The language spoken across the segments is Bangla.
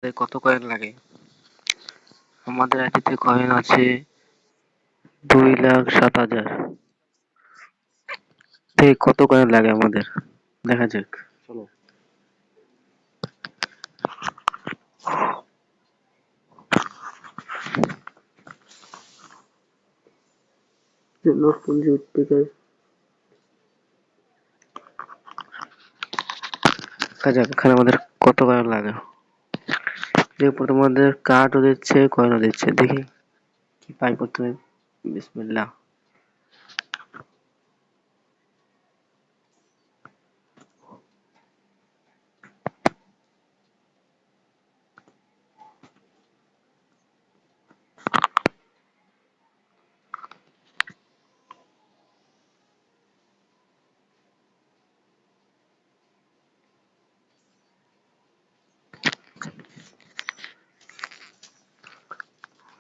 কত কয়েন লাগে? আমাদের আইডিতে কয়েন আছে 2,07,000। কত কয়েন লাগে আমাদের দেখা যাক। চলো নোটপুঞ্জি উৎপীড়ন দেখা যাক এখানে আমাদের কত কয়েন লাগে। যে তোমাদের কার্ডও দিচ্ছে কয়েনও দিচ্ছে, দেখি কি পাই প্রথমে। বিসমিল্লাহ।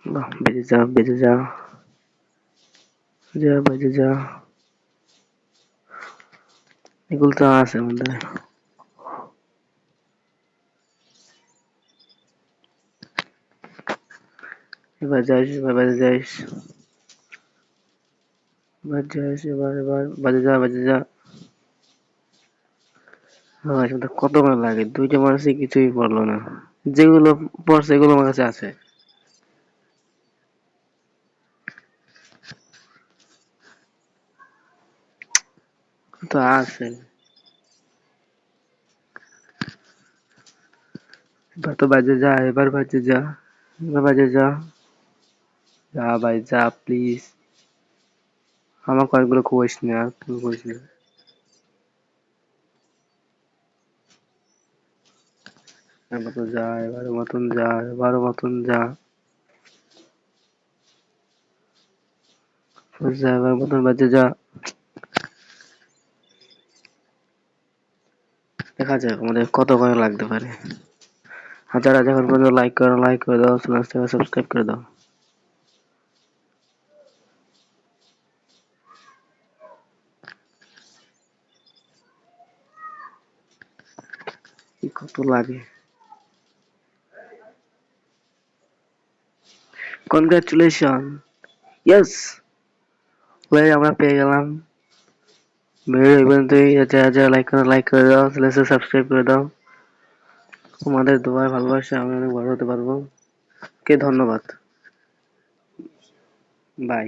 বাহ, বেজে যা বেজে যা, যা বেজে যা। এগুলো তো আছে আমাদের। এবার যাইস, এবার বাজে যাইস, এবার যাইস, এবার এবার বাজে যা বাজে যা। হ্যাঁ, এটা কত করে লাগে? দুইটা মানুষই কিছুই পড়লো না। যেগুলো পড়ছে এগুলো আমার কাছে আছে। তো আছে। এবার তো বাজে যা, এবার বাজে যা, এবার বাজে যা। যা ভাই যা প্লিজ। আমার কয়েকগুলো কইস না, তুই কইস না। এবার তো যা, এবারের মতন যা, এবারের মতন যা, যা এবার মতন বাজে যা। দেখা যাক আমাদের কত করে লাগতে পারে। আর যারা যখন পর্যন্ত লাইক করে দাও, সাবস্ক্রাইব করে দাও। কি কত লাগে? কনগ্রাচুলেশন, ইয়েস ভাই, আমরা পেয়ে গেলাম। ভিডিও এই পর্যন্তই। যারা যারা লাইক করে দাও, সাবস্ক্রাইব করে দাও। তোমাদের দোয়ায় ভালোবাসা আমি অনেক বড় হতে পারবো। কে ধন্যবাদ। বাই।